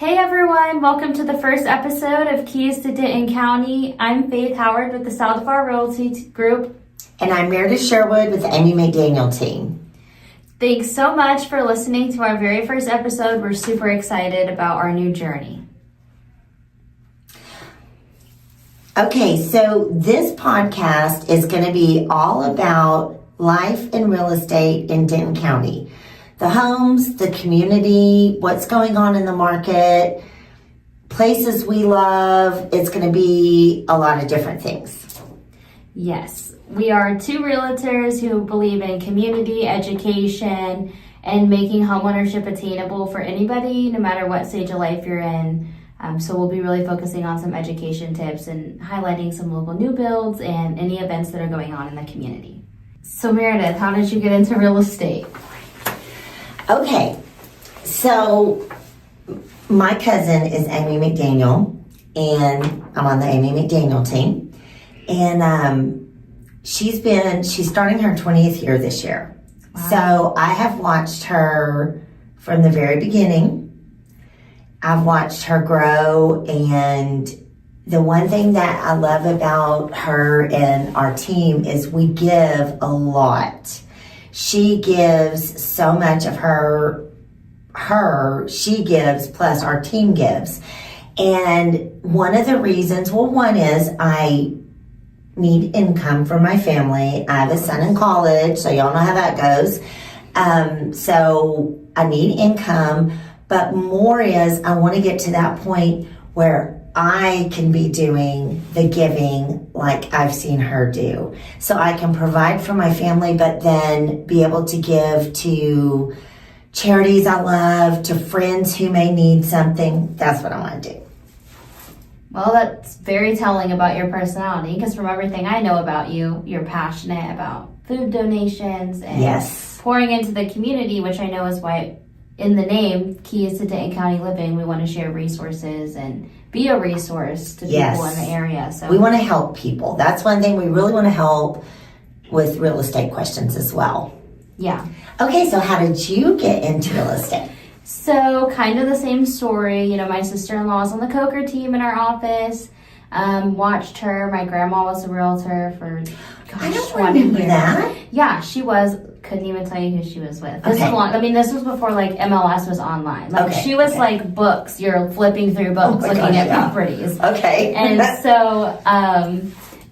Hey everyone, welcome to the first episode of Keys to Denton County. I'm Faith Howard with the Saldivar Realty Group. And I'm Meredith Sherwood with the Amy McDaniel team. Thanks so much for listening to our very first episode. We're super excited about our new journey. Okay, so this podcast is going to be all about life and real estate in Denton County. The homes, the community, what's going on in the market, places we love. It's going to be a lot of different things. Yes, we are two realtors who believe in community, education, and making homeownership attainable for anybody, no matter what stage of life you're in. So we'll be really focusing on some education tips and highlighting some local new builds and any events that are going on in the community. So Meredith, how did you get into real estate? Okay, so my cousin is Amy McDaniel, and I'm on the Amy McDaniel team. And she's starting her 20th year this year. Wow. So I have watched her from the very beginning. I've watched her grow, and the one thing that I love about her and our team is we give a lot. She gives so much of her she gives, plus our team gives. And one of the reasons, one is I need income for my family. I have a son in college, so y'all know how that goes. So I need income, but more is I want to get to that point where I can be doing the giving like I've seen her do. So I can provide for my family, but then be able to give to charities I love, to friends who may need something. That's what I want to do. Well, that's very telling about your personality, because from everything I know about you, you're passionate about food donations and yes, pouring into the community, which I know is why in the name, Keys to Denton County Living, we want to share resources and be a resource to people in the area. So we want to help people. That's one thing we really want to help with real estate questions as well. Yeah. Okay, so how did you get into real estate? So kind of the same story. You know, my sister-in-law is on the Coker team in our office. Watched her. My grandma was a realtor for, I don't remember that. Yeah, she was. Couldn't even tell you who she was with. This is long. I mean, this was before like MLS was online. Like she was like books. You're flipping through books, looking at properties. Okay. And so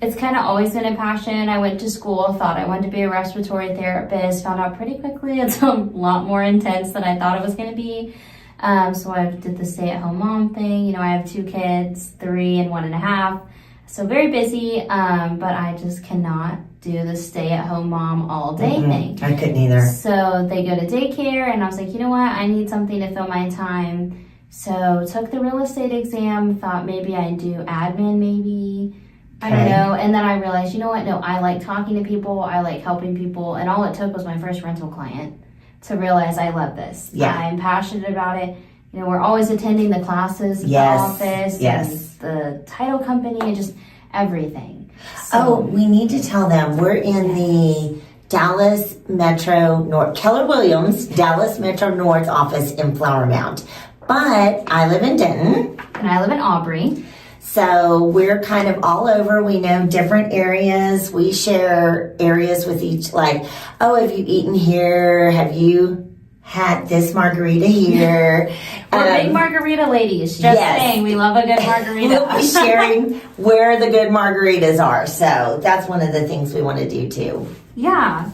it's kind of always been a passion. I went to school, thought I wanted to be a respiratory therapist. Found out pretty quickly it's a lot more intense than I thought it was going to be. So I did the stay-at-home mom thing. You know, I have two kids, 3 and 1.5. So very busy, but I just cannot do the stay-at-home mom all day thing. I couldn't either. So they go to daycare, and I was like, you know what? I need something to fill my time. So took the real estate exam, thought maybe I'd do admin maybe. I don't know. And then I realized, you know what? No, I like talking to people. I like helping people. And all it took was my first rental client to realize I love this. Yeah. I'm passionate about it. You know, we're always attending the classes in the office. And the title company and just everything. So, we need to tell them we're in the Dallas Metro North, Keller Williams, Dallas Metro North office in Flower Mound. But I live in Denton. And I live in Aubrey. So we're kind of all over. We know different areas. We share areas with each, like, oh, have you eaten here? Have you had this margarita here? We're big margarita ladies. Just saying, we love a good margarita. We'll be sharing where the good margaritas are. So that's one of the things we want to do too. Yeah.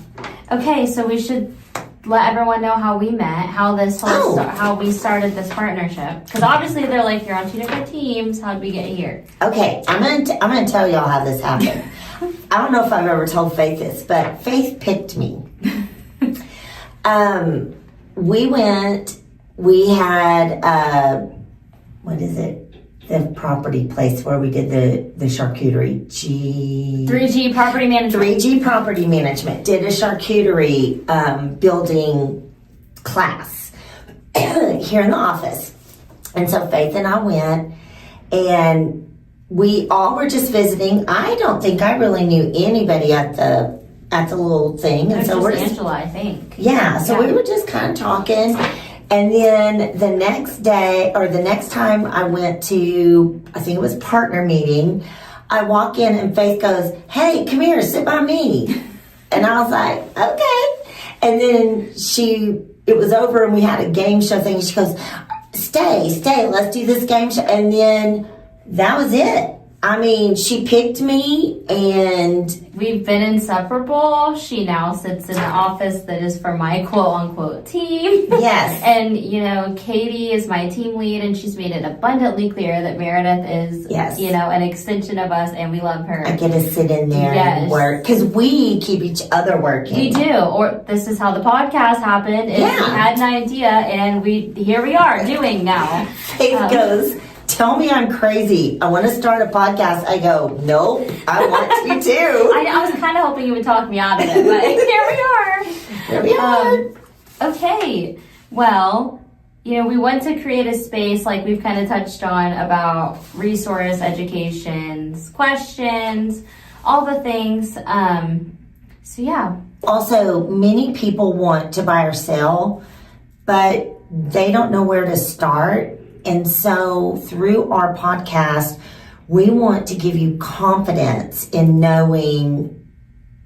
Okay, so we should let everyone know how we met, how this whole how we started this partnership. Because obviously they're like, you're on 2 different teams. How'd we get here? Okay, I'm gonna tell y'all how this happened. I don't know if I've ever told Faith this, but Faith picked me. We had, what is it? The property place where we did the charcuterie. 3G Property Management. 3G Property Management. Did a charcuterie building class here in the office. And so Faith and I went, and we all were just visiting. I don't think I really knew anybody at the little thing. And so we're Angela, I think. Yeah, so we were just kind of talking. And then the next day, or the next time I went to, I think it was partner meeting, I walk in and Faith goes, "Hey, come here, sit by me." And I was like, "Okay." And then it was over and we had a game show thing. She goes, stay, let's do this game show. And then that was it. I mean, she picked me and we've been inseparable. She now sits in the office that is for my quote-unquote team. Yes. And, you know, Katie is my team lead, and she's made it abundantly clear that Meredith is, yes, you know, an extension of us, and we love her. I get to sit in there and work, because we keep each other working. We do. Or this is how the podcast happened. We had an idea, and here we are doing now. Faith goes, "Tell me I'm crazy. I want to start a podcast." I go, "Nope, I want to too." I was kind of hoping you would talk me out of it, but here we are. Here we are. Okay. Well, you know, we want to create a space like we've kind of touched on about resource, educations, questions, all the things. So yeah. Also, many people want to buy or sell, but they don't know where to start. And so through our podcast, we want to give you confidence in knowing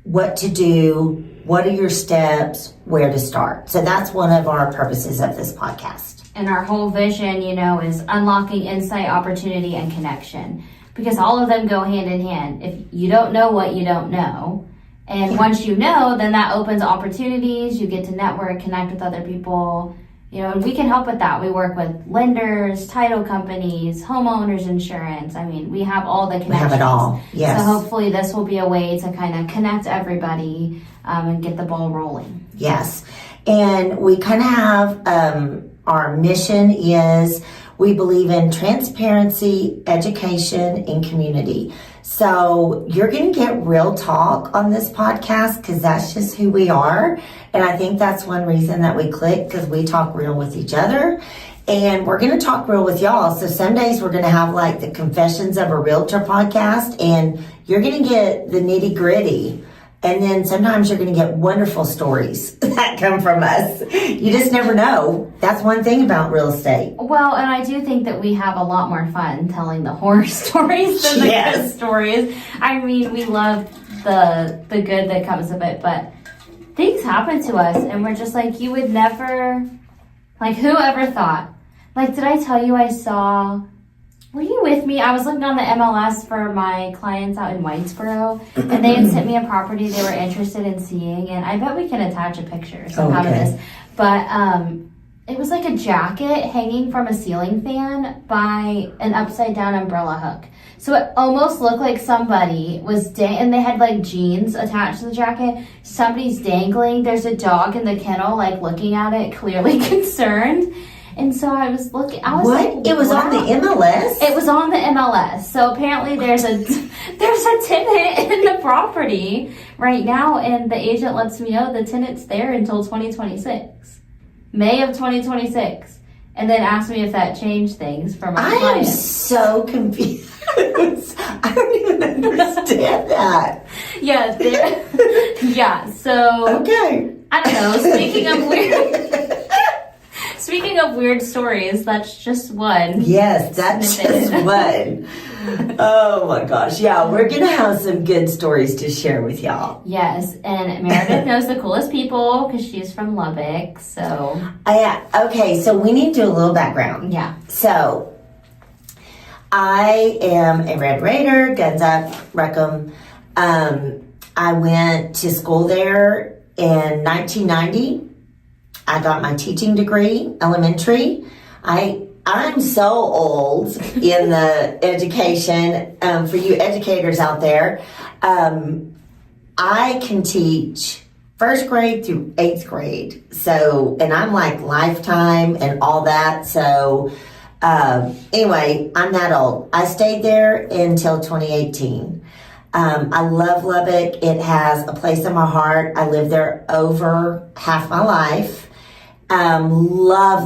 what to do, what are your steps, where to start. So that's one of our purposes of this podcast. And our whole vision, you know, is unlocking insight, opportunity, and connection. Because all of them go hand in hand. If you don't know what you don't know, and once you know, then that opens opportunities. You get to network, connect with other people. You know, and we can help with that. We work with lenders, title companies, homeowners insurance. I mean, we have all the connections. We have it all, yes. So hopefully this will be a way to kind of connect everybody and get the ball rolling. Yes. And we kind of have our mission is we believe in transparency, education, and community. So you're going to get real talk on this podcast because that's just who we are. And I think that's one reason that we click, because we talk real with each other. And we're going to talk real with y'all. So some days we're going to have like the Confessions of a Realtor podcast, and you're going to get the nitty gritty. And then sometimes you're going to get wonderful stories that come from us. You just never know. That's one thing about real estate. Well, and I do think that we have a lot more fun telling the horror stories than the good stories. I mean, we love the good that comes of it, but things happen to us and we're just like, you would never, like, whoever thought? Like, did I tell you I saw... Were you with me? I was looking on the MLS for my clients out in Whitesboro, and they had sent me a property they were interested in seeing, and I bet we can attach a picture somehow to this. But it was like a jacket hanging from a ceiling fan by an upside-down umbrella hook. So it almost looked like somebody was and they had like jeans attached to the jacket. Somebody's dangling. There's a dog in the kennel, like looking at it, clearly concerned. And so I was looking. I was what? like, it was on the MLS? It was on the MLS. So apparently there's a tenant in the property right now, and the agent lets me know the tenant's there until 2026, May of 2026, and then asked me if that changed things for my client. I am so confused. I don't even understand that. Yeah. Yeah. So. Okay. I don't know. Speaking of weird stories, that's just one. Yes, that's just one. Oh my gosh. Yeah, we're going to have some good stories to share with y'all. Yes, and Meredith knows the coolest people because she's from Lubbock, so. Okay, so we need to do a little background. Yeah. So, I am a Red Raider, guns up, wreck 'em. I went to school there in 1990. I got my teaching degree, elementary. I'm so old in the education. For you educators out there, I can teach first grade through 8th grade. So, and I'm like lifetime and all that. So, anyway, I'm that old. I stayed there until 2018. I love Lubbock. It has a place in my heart. I lived there over half my life. Love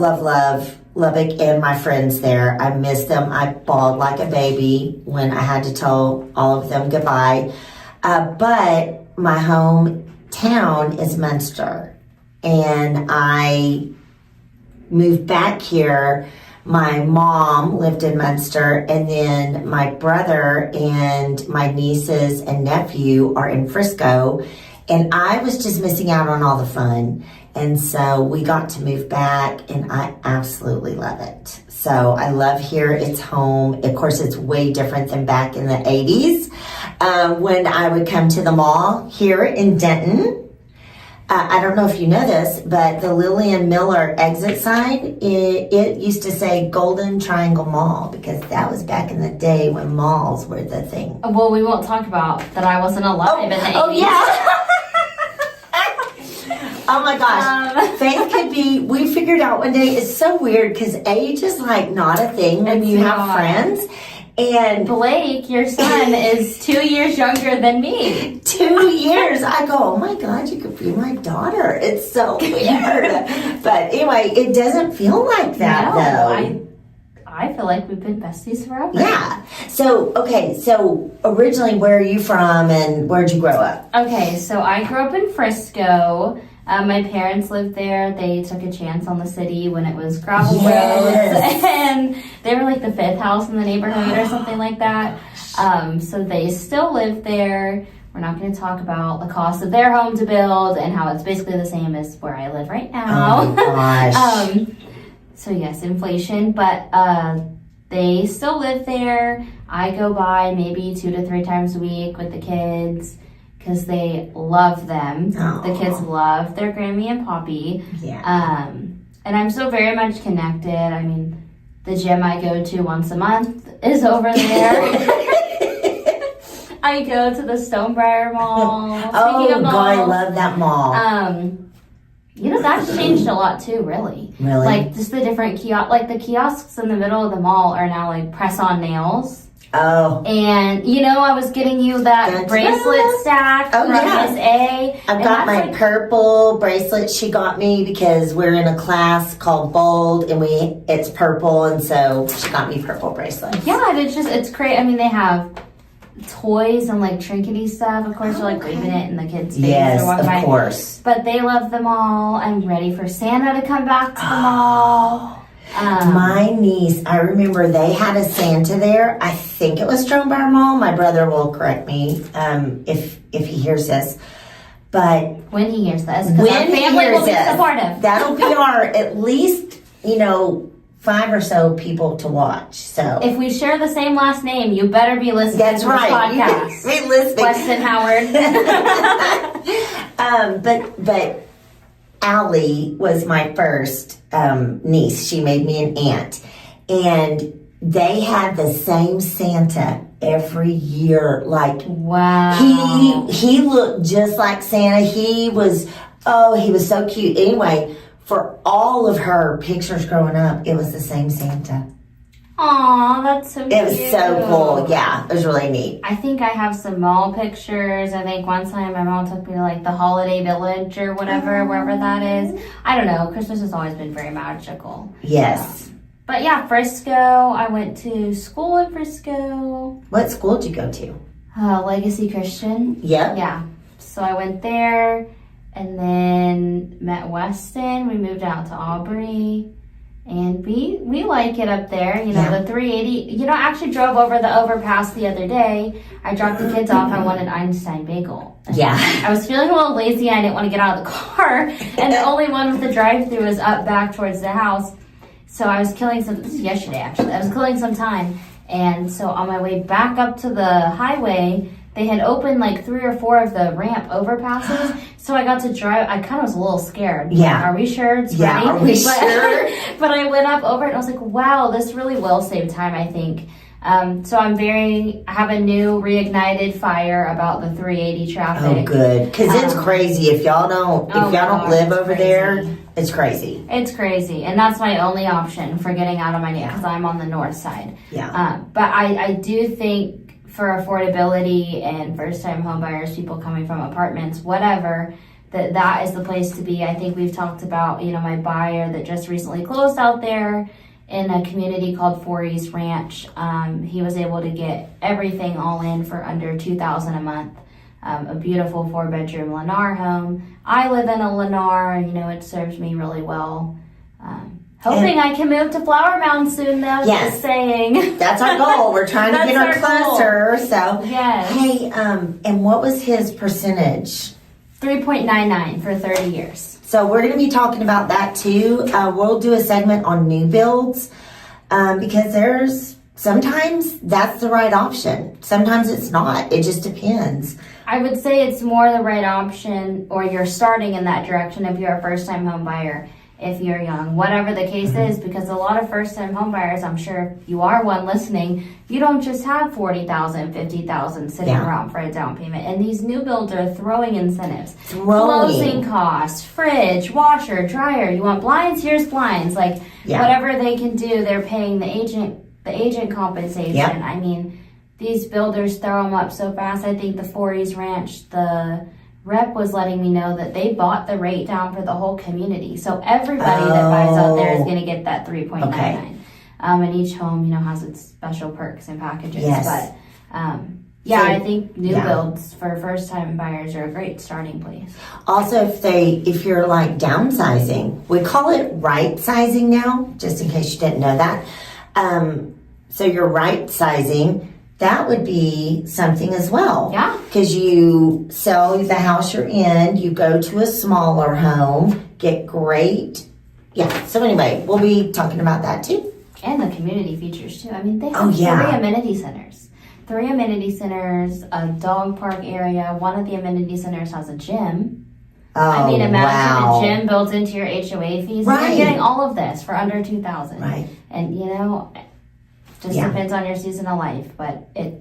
Lubbock and my friends there. I miss them. I bawled like a baby when I had to tell all of them goodbye. But my hometown is Munster. And I moved back here, my mom lived in Munster, and then my brother and my nieces and nephew are in Frisco, and I was just missing out on all the fun. And so we got to move back, and I absolutely love it. So I love here. It's home. Of course, it's way different than back in the 80s when I would come to the mall here in Denton. I don't know if you know this, but the Lillian Miller exit sign, it used to say Golden Triangle Mall, because that was back in the day when malls were the thing. Well, we won't talk about that I wasn't alive in the 80s. Oh, yeah. Oh my gosh. Faith could be, we figured out one day, it's so weird because age is like not a thing when you have friends. And Blake, your son, is 2 years younger than me. 2 years. I go, oh my God, you could be my daughter. It's so weird. But anyway, it doesn't feel like that though. I feel like we've been besties forever. Yeah. So, okay, so originally where are you from and where'd you grow up? Okay, so I grew up in Frisco. My parents lived there. They took a chance on the city when it was gravel roads, and they were like the 5th house in the neighborhood or something like that. So they still live there. We're not going to talk about the cost of their home to build and how it's basically the same as where I live right now. Oh my gosh. So yes, inflation, but they still live there. I go by maybe 2 to 3 times a week with the kids, because they love them. Aww. The kids love their Grammy and Poppy. Yeah. And I'm so very much connected. I mean, the gym I go to once a month is over there. I go to the Stonebriar Mall. Oh, Speaking of God, I malls, love that mall. you know, that's changed a lot too, really. Really? Like, just the different like the kiosks in the middle of the mall are now like press-on nails. Oh. And, you know, I was getting you that bracelet stack from Miss A. I've got my purple bracelet she got me because we're in a class called Bold, and it's purple, and so she got me purple bracelets. Yeah, and it's great. I mean, they have toys and like trinkety stuff. Of course, you're like waving it in the kids' face. Yes, or walking by. of course. But they love them all. I'm ready for Santa to come back to the mall. My niece, I remember they had a Santa there. I think it was Stonebriar Mall. My brother will correct me if he hears this. But when he hears this, because our family will be supportive. That'll be our at least 5 or so people to watch. So if we share the same last name, you better be listening to this podcast. Be listening. Weston Howard. But Allie was my first niece. She made me an aunt. And they had the same Santa every year. Like, wow. He looked just like Santa. He was so cute. Anyway, for all of her pictures growing up, it was the same Santa. Aw, that's so cute. It was so cool. Yeah, it was really neat. I think I have some mall pictures. I think one time my mom took me to like the Holiday Village or whatever, wherever that is. I don't know. Christmas has always been very magical. Yes. But yeah, Frisco. I went to school in Frisco. What school did you go to? Legacy Christian. Yep. Yeah. So I went there and then met Weston. We moved out to Aubrey. And we like it up there, the 380. I actually drove over the overpass the other day. I dropped the kids off. I wanted Einstein Bagel. Yeah. I was feeling a little lazy. I didn't want to get out of the car. And the only one with the drive-thru was up back towards the house. So I was this was yesterday actually. I was killing some time. And so on my way back up to the highway, they had opened like 3 or 4 of the ramp overpasses. So I got to drive. I kind of was a little scared. Yeah. Like, are we sure it's ready? Yeah, are we sure? But I went up over it and I was like, wow, this really will save time, I think. So I have a new reignited fire about the 380 traffic. Oh, good. Because it's crazy. If y'all don't live over there, it's crazy. It's crazy. And that's my only option for getting out of my neighborhood because I'm on the north side. Yeah. But I do think for affordability and first-time home buyers, people coming from apartments, whatever, that is the place to be. I think we've talked about, my buyer that just recently closed out there in a community called 4 East Ranch. He was able to get everything all in for under $2,000 a month. A beautiful 4-bedroom Lennar home. I live in a Lennar, it serves me really well. Hoping I can move to Flower Mound soon, though. Yes. Just saying. That's our goal. We're trying to get her That's our goal. closer. So, Yes. hey, and what was his percentage? 3.99 for 30 years. So we're going to be talking about that too. We'll do a segment on new builds because sometimes that's the right option. Sometimes it's not. It just depends. I would say it's more the right option, or you're starting in that direction if you're a first-time home buyer, if you're young, whatever the case is, because a lot of first-time home buyers, I'm sure if you are one listening, you don't just have $40,000, $50,000 sitting around for a down payment. And these new builds are throwing incentives. Closing costs, fridge, washer, dryer. You want blinds? Here's blinds. Like whatever they can do, they're paying the agent compensation. Yep. I mean, these builders throw them up so fast. I think the Forey's Ranch, the rep was letting me know that they bought the rate down for the whole community. So everybody that buys out there is going to get that 3.99. Okay. And each home, has its special perks and packages. Yes. But I think new builds for first-time buyers are a great starting place. Also, if you're like downsizing, we call it right sizing now, just in case you didn't know that. So you're right sizing. That would be something as well. Yeah. Because you sell the house you're in, you go to a smaller home, get great. Yeah. So anyway, we'll be talking about that too. And the community features too. I mean, they have 3 amenity centers. 3 amenity centers, a dog park area. One of the amenity centers has a gym. Oh, imagine a gym built into your HOA fees. Right. And you're getting all of this for under $2,000. Right. And just depends on your season of life, but it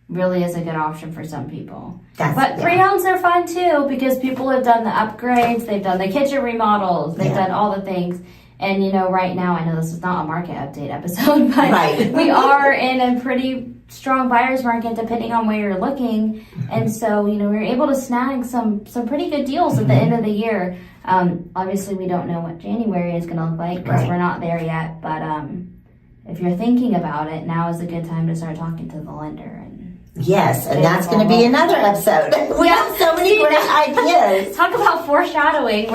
really is a good option for some people. But pre-owns are fun too, because people have done the upgrades, they've done the kitchen remodels, they've done all the things. And right now, I know this is not a market update episode, but we are in a pretty strong buyer's market depending on where you're looking. And so, we're able to snag some pretty good deals at the end of the year. Obviously, we don't know what January is going to look like because we're not there yet, but if you're thinking about it, now is a good time to start talking to the lender. Yes, and that's going to be another episode. We have so many great ideas. Talk about foreshadowing.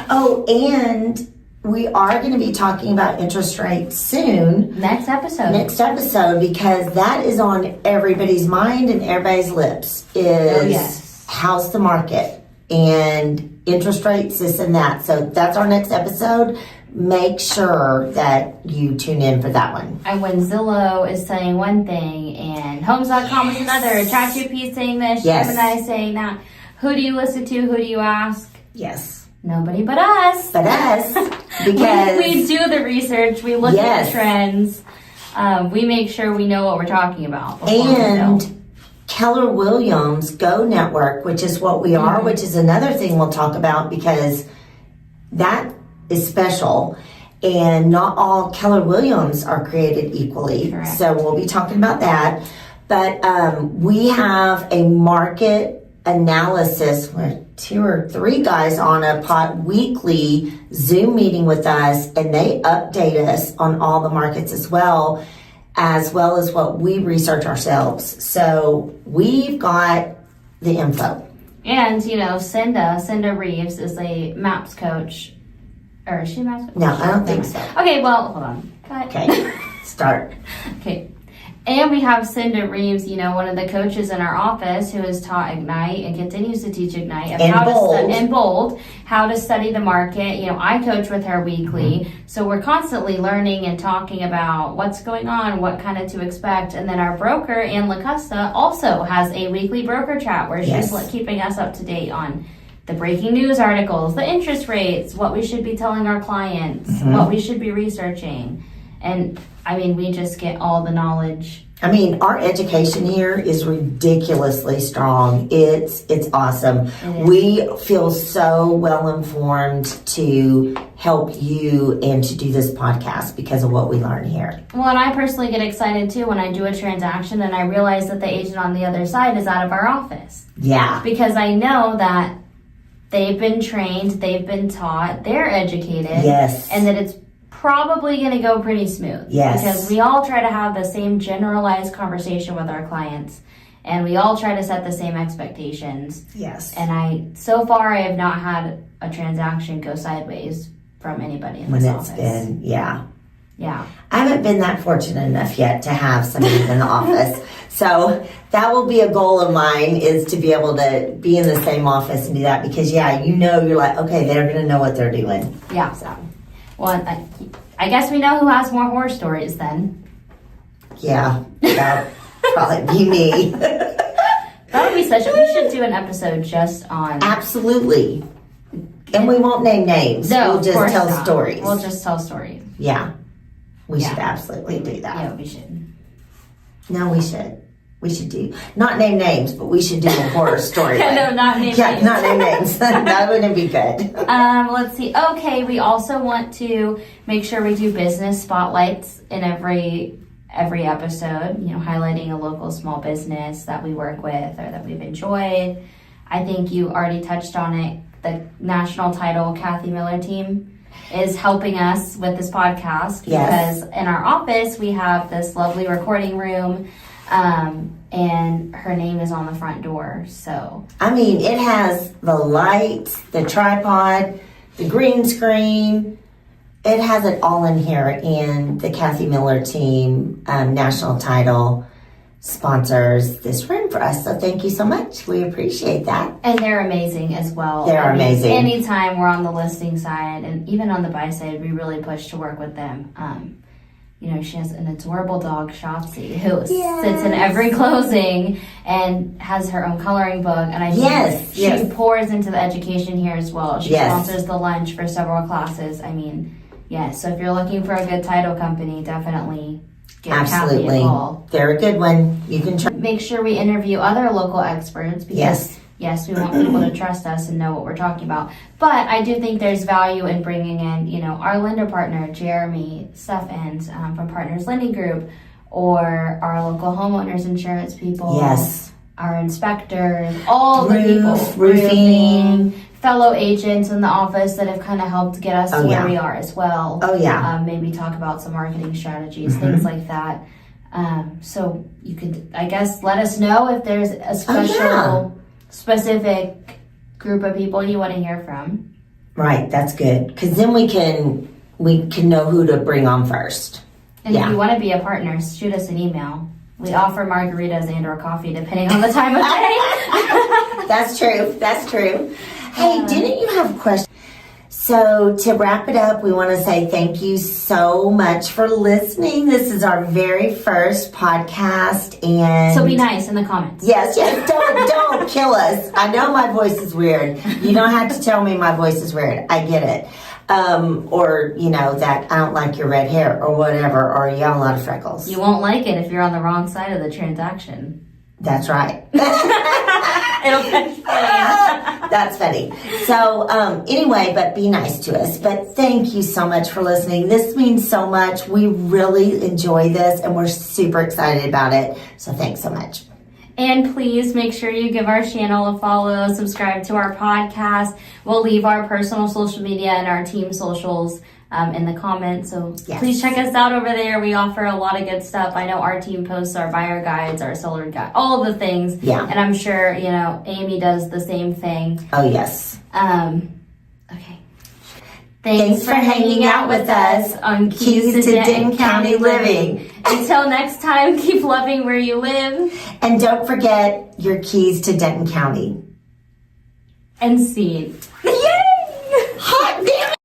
Oh, and we are going to be talking about interest rates soon. Next episode, because that is on everybody's mind and everybody's lips, is how's the market and interest rates, this and that. So that's our next episode. Make sure that you tune in for that one. And when Zillow is saying one thing and Homes.com is another, ChatGPT is saying this, Gemini is saying that, who do you listen to? Who do you ask? Yes. Nobody but us. Because we do the research. We look at the trends. We make sure we know what we're talking about. And Keller Williams Go Network, which is what we are, which is another thing we'll talk about, because that is special, and not all Keller Williams are created equally. Correct. So we'll be talking about that. But we have a market analysis where 2 or 3 guys on a weekly Zoom meeting with us, and they update us on all the markets as well as what we research ourselves. So we've got the info. And Cinda Reeves is a MAPS coach. Or is she a MAPS coach? No, I don't think so. Okay, well, hold on. Cut. Okay, start. Okay. And we have Cinda Reeves, one of the coaches in our office who has taught Ignite and continues to teach Ignite and Bold, how to study the market. I coach with her weekly. So we're constantly learning and talking about what's going on, what kind of to expect. And then our broker, Ann LaCosta, also has a weekly broker chat where she's keeping us up to date on the breaking news articles, the interest rates, what we should be telling our clients, what we should be researching. And we just get all the knowledge. Our education here is ridiculously strong. It's awesome. We feel so well informed to help you and to do this podcast because of what we learn here. Well, and I personally get excited too when I do a transaction and I realize that the agent on the other side is out of our office. Yeah. Because I know that they've been trained, they've been taught, they're educated. Yes. And that it's probably going to go pretty smooth. Yes. Because we all try to have the same generalized conversation with our clients, and we all try to set the same expectations. Yes. And so far I have not had a transaction go sideways from anybody in when this it's office. been, yeah. Yeah. I haven't been that fortunate enough yet to have somebody in the office. So that will be a goal of mine, is to be able to be in the same office and do that, because you're like, okay, they're going to know what they're doing. Yeah. So, well, I guess we know who has more horror stories then. Yeah, that'll probably be me. That would be we should do an episode just on. Absolutely. And we won't name names. No, we'll of just course tell not. stories. We'll just tell stories. Yeah. We Yeah. should absolutely do that. Yeah, we should. No, we should. We should do, not name names, but we should do a horror story. No, not name names. Not name names. That wouldn't be good. Let's see. Okay, we also want to make sure we do business spotlights in every episode, highlighting a local small business that we work with or that we've enjoyed. I think you already touched on it. The national title Kathy Miller team is helping us with this podcast, because in our office we have this lovely recording room, and her name is on the front door. So I mean, it has the lights, the tripod, the green screen. It has it all in here, and the Kathy Miller team, national title, sponsors this room for us. So thank you so much. We appreciate that. And they're amazing as well. They're amazing. Anytime we're on the listing side and even on the buy side, we really push to work with them. She has an adorable dog, Shopsy, who sits in every closing and has her own coloring book. And I think she pours into the education here as well. She sponsors the lunch for several classes. I mean, so if you're looking for a good title company, definitely give Kathy a call. They're a good one. You can try. Make sure we interview other local experts, because we want people to trust us and know what we're talking about. But I do think there's value in bringing in, our lender partner, Jeremy Steffens, from Partners Lending Group, or our local homeowners insurance people. Yes. Our inspectors, all the people. Roofing. Fellow agents in the office that have kind of helped get us to where we are as well. Oh, yeah. Maybe talk about some marketing special things like that. So you could, I guess, let us know if there's a specific group of people you want to hear from. Right, that's good, because then we can know who to bring on first. And if you want to be a partner, shoot us an email. We offer margaritas and or coffee depending on the time of day. That's true. Hey, didn't you have a question? So to wrap it up, we want to say thank you so much for listening. This is our very first podcast, and so be nice in the comments. Yes. Don't kill us. I know my voice is weird. You don't have to tell me my voice is weird. I get it. Or that I don't like your red hair or whatever, or you have a lot of freckles. You won't like it if you're on the wrong side of the transaction. That's right. It'll catch you. That's funny. So anyway, but be nice to us. But thank you so much for listening. This means so much. We really enjoy this, and we're super excited about it. So thanks so much. And please make sure you give our channel a follow, subscribe to our podcast. We'll leave our personal social media and our team socials in the comments. So please check us out over there. We offer a lot of good stuff. I know our team posts our buyer guides, our seller guide, all the things. Yeah. And I'm sure, Amy does the same thing. Oh, yes. Okay. Thanks for hanging out with us on Keys to Denton County Living. Until next time, keep loving where you live. And don't forget your keys to Denton County. And seed.